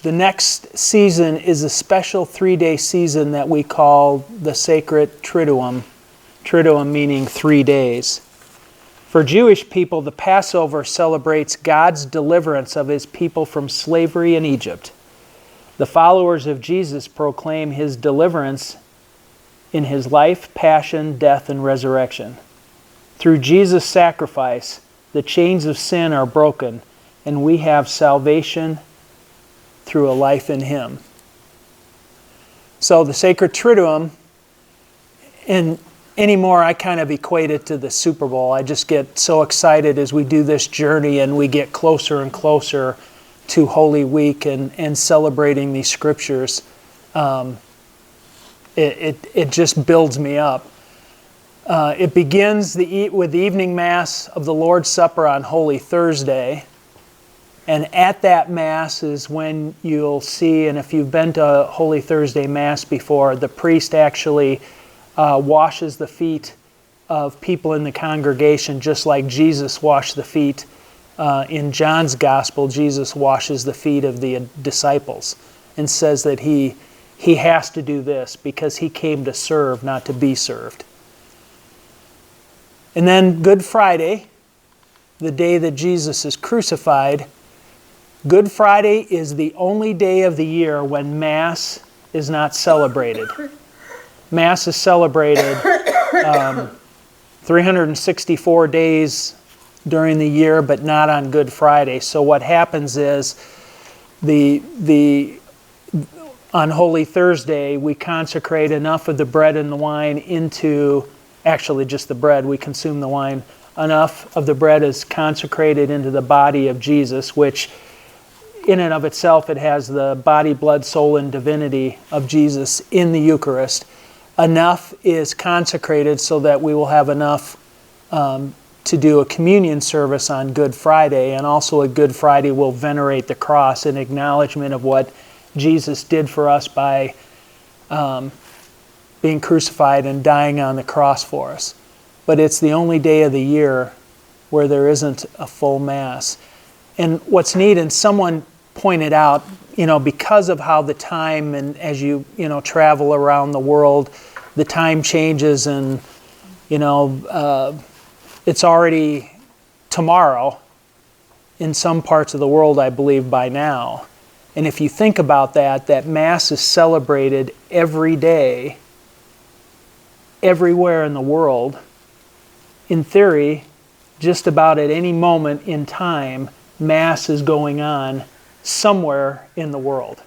The next season is a special 3-day season that we call the Sacred Triduum. Triduum meaning 3 days. For Jewish people, the Passover celebrates God's deliverance of His people from slavery in Egypt. The followers of Jesus proclaim His deliverance in His life, passion, death, and resurrection. Through Jesus' sacrifice, the chains of sin are broken, and we have salvation through a life in Him. So the Sacred Triduum, and anymore I kind of equate it to the Super Bowl. I just get so excited as we do this journey and we get closer and closer to Holy Week and celebrating these scriptures. It just builds me up. It begins with the evening Mass of the Lord's Supper on Holy Thursday. And at that Mass is when you'll see, and if you've been to Holy Thursday Mass before, the priest actually washes the feet of people in the congregation just like Jesus washed the feet. In John's Gospel, Jesus washes the feet of the disciples and says that he has to do this because He came to serve, not to be served. And then Good Friday, the day that Jesus is crucified, Good Friday is the only day of the year when Mass is not celebrated. Mass is celebrated 364 days during the year, but not on Good Friday. So what happens is on Holy Thursday, we consecrate enough of the bread and the wine into, actually just the bread, we consume the wine. Enough of the bread is consecrated into the body of Jesus, which in and of itself, it has the body, blood, soul, and divinity of Jesus in the Eucharist. Enough is consecrated so that we will have enough to do a communion service on Good Friday, and also at Good Friday we'll venerate the cross in acknowledgement of what Jesus did for us by being crucified and dying on the cross for us. But it's the only day of the year where there isn't a full Mass. And what's neat, and someone pointed out, because of how the time, and as you travel around the world, the time changes, and it's already tomorrow in some parts of the world, I believe, by now. And if you think about that Mass is celebrated every day, everywhere in the world. In theory, just about at any moment in time, Mass is going on somewhere in the world.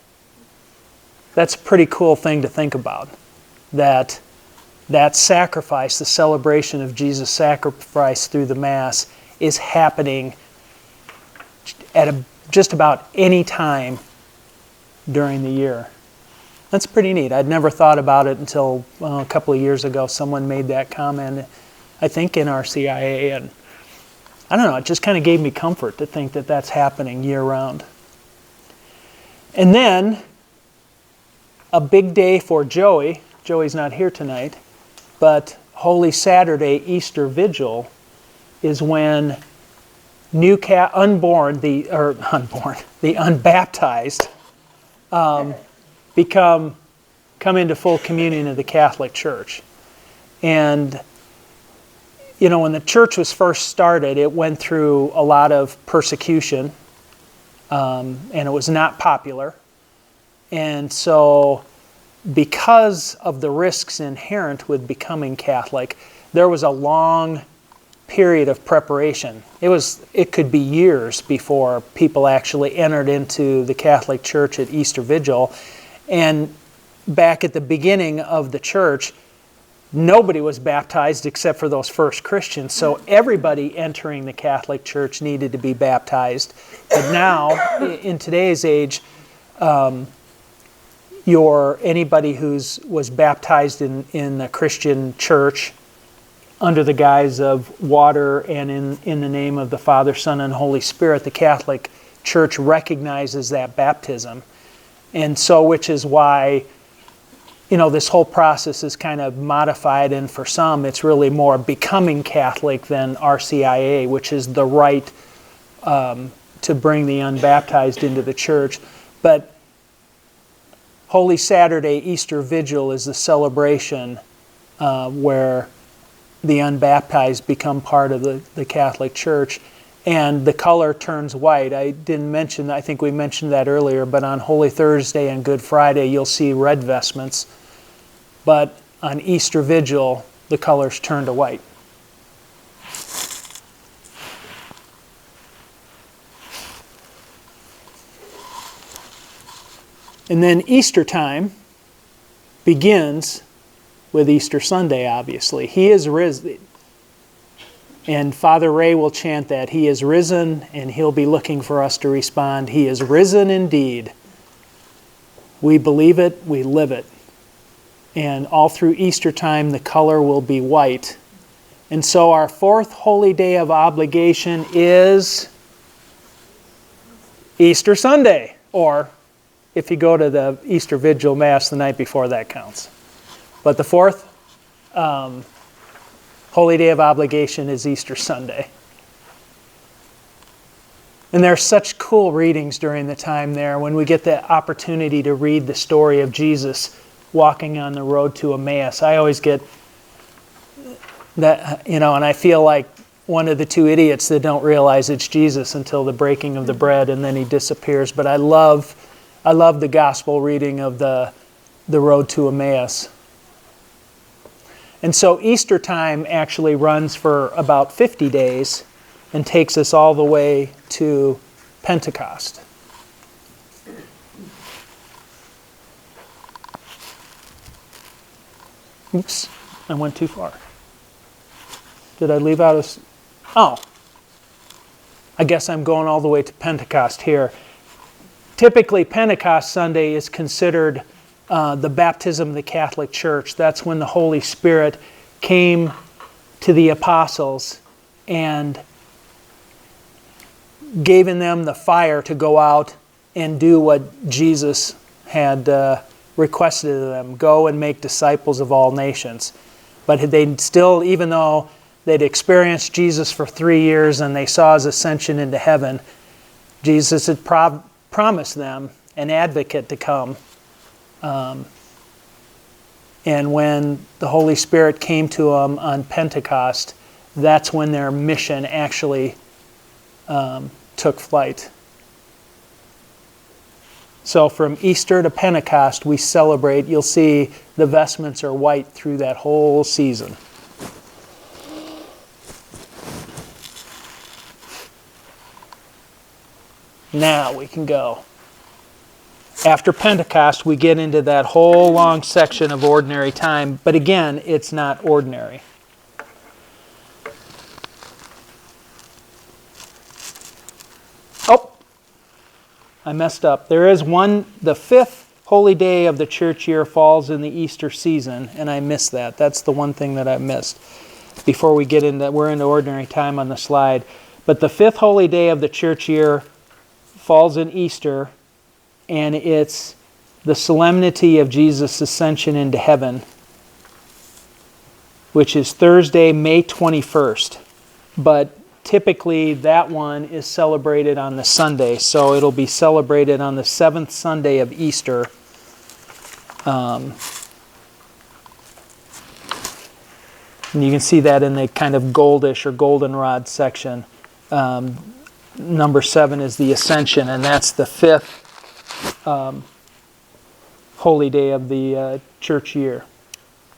That's a pretty cool thing to think about. That sacrifice, the celebration of Jesus' sacrifice through the Mass, is happening at just about any time during the year. That's pretty neat. I'd never thought about it until a couple of years ago. Someone made that comment, I think in our CIA, and I don't know, it just kind of gave me comfort to think that that's happening year-round. And then, a big day for Joey. Joey's not here tonight, but Holy Saturday, Easter Vigil, is when the unbaptized come into full communion of the Catholic Church. And when the church was first started, it went through a lot of persecution, and it was not popular. And so, because of the risks inherent with becoming Catholic, there was a long period of preparation. It could be years before people actually entered into the Catholic Church at Easter Vigil. And back at the beginning of the church, nobody was baptized except for those first Christians. So everybody entering the Catholic Church needed to be baptized. But now, in today's age, anybody who was baptized in the Christian church under the guise of water and in the name of the Father, Son, and Holy Spirit, the Catholic Church recognizes that baptism. And so, which is why, this whole process is kind of modified, and for some, it's really more becoming Catholic than RCIA, which is the right to bring the unbaptized into the church. But Holy Saturday, Easter Vigil, is the celebration where the unbaptized become part of the Catholic Church, and the color turns white. I didn't mention, I think we mentioned that earlier, but on Holy Thursday and Good Friday you'll see red vestments, but on Easter Vigil the colors turn to white. And then Easter time begins with Easter Sunday, obviously. He is risen. And Father Ray will chant that. He is risen, and he'll be looking for us to respond. He is risen indeed. We believe it, we live it. And all through Easter time, the color will be white. And so our fourth holy day of obligation is Easter Sunday, or if you go to the Easter Vigil Mass the night before, that counts. But the fourth holy day of obligation is Easter Sunday. And there are such cool readings during the time there when we get the opportunity to read the story of Jesus walking on the road to Emmaus. I always get that, and I feel like one of the two idiots that don't realize it's Jesus until the breaking of the bread and then he disappears. But I love the gospel reading of the road to Emmaus. And so Easter time actually runs for about 50 days and takes us all the way to Pentecost. Oops, I went too far. Did I leave out a... Oh, I guess I'm going all the way to Pentecost here. Typically, Pentecost Sunday is considered the baptism of the Catholic Church. That's when the Holy Spirit came to the apostles and gave in them the fire to go out and do what Jesus had requested of them, go and make disciples of all nations. But they still, even though they'd experienced Jesus for 3 years and they saw his ascension into heaven, Jesus had promised them an advocate to come. And when the Holy Spirit came to them on Pentecost, that's when their mission actually took flight. So from Easter to Pentecost, we celebrate. You'll see the vestments are white through that whole season. Now we can go. After Pentecost, we get into that whole long section of ordinary time. But again, it's not ordinary. Oh, I messed up. There is one, the fifth holy day of the church year falls in the Easter season, and I missed that. That's the one thing that I missed before we get into, we're into ordinary time on the slide. But the fifth holy day of the church year falls in Easter, and it's the solemnity of Jesus' ascension into heaven, which is Thursday, May 21st. But typically that one is celebrated on the Sunday, so it'll be celebrated on the seventh Sunday of Easter. And you can see that in the kind of goldish or goldenrod section. Number 7 is the Ascension, and that's the fifth holy day of the church year.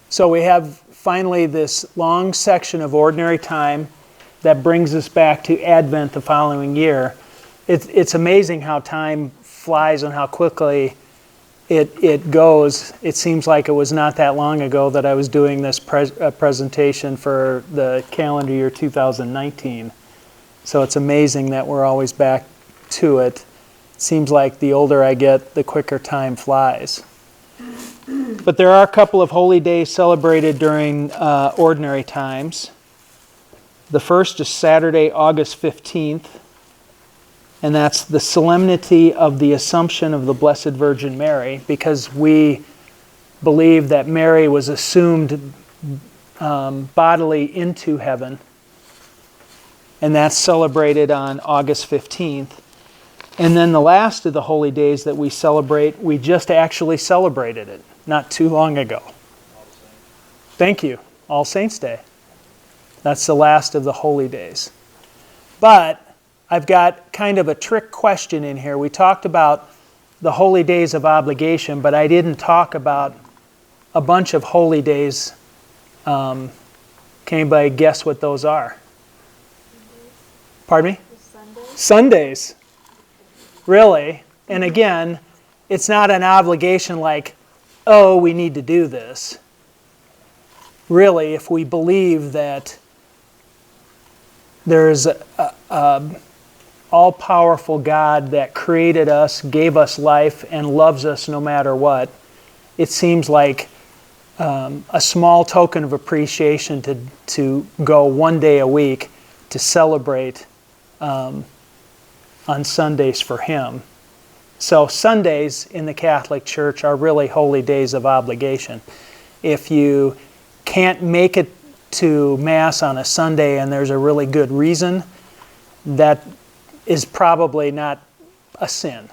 So we have finally this long section of ordinary time that brings us back to Advent the following year. It's amazing how time flies and how quickly it goes. It seems like it was not that long ago that I was doing this presentation for the calendar year 2019. So it's amazing that we're always back to it. It seems like the older I get, the quicker time flies. But there are a couple of holy days celebrated during ordinary times. The first is Saturday, August 15th, and that's the solemnity of the Assumption of the Blessed Virgin Mary, because we believe that Mary was assumed bodily into heaven, and that's celebrated on August 15th. And then the last of the holy days that we celebrate, we just actually celebrated it not too long ago. Thank you. All Saints' Day. That's the last of the holy days. But I've got kind of a trick question in here. We talked about the holy days of obligation, but I didn't talk about a bunch of holy days. Can anybody guess what those are? Pardon me? Sundays. Really? And again, it's not an obligation like, oh, we need to do this. Really, if we believe that there's an all-powerful God that created us, gave us life, and loves us no matter what, it seems like a small token of appreciation to go one day a week to celebrate on Sundays for Him. So Sundays in the Catholic Church are really holy days of obligation. If you can't make it to Mass on a Sunday and there's a really good reason, that is probably not a sin.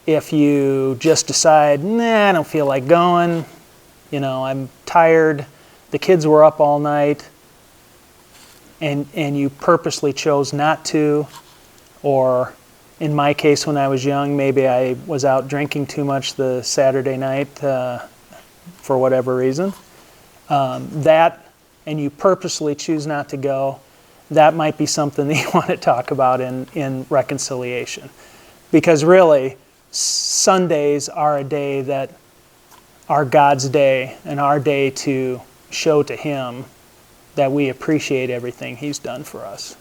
If you just decide, nah, I don't feel like going, I'm tired, the kids were up all night, and you purposely chose not to, or in my case when I was young, maybe I was out drinking too much the Saturday night for whatever reason, and you purposely choose not to go, that might be something that you want to talk about in reconciliation. Because really, Sundays are a day that are God's day and our day to show to Him that we appreciate everything He's done for us.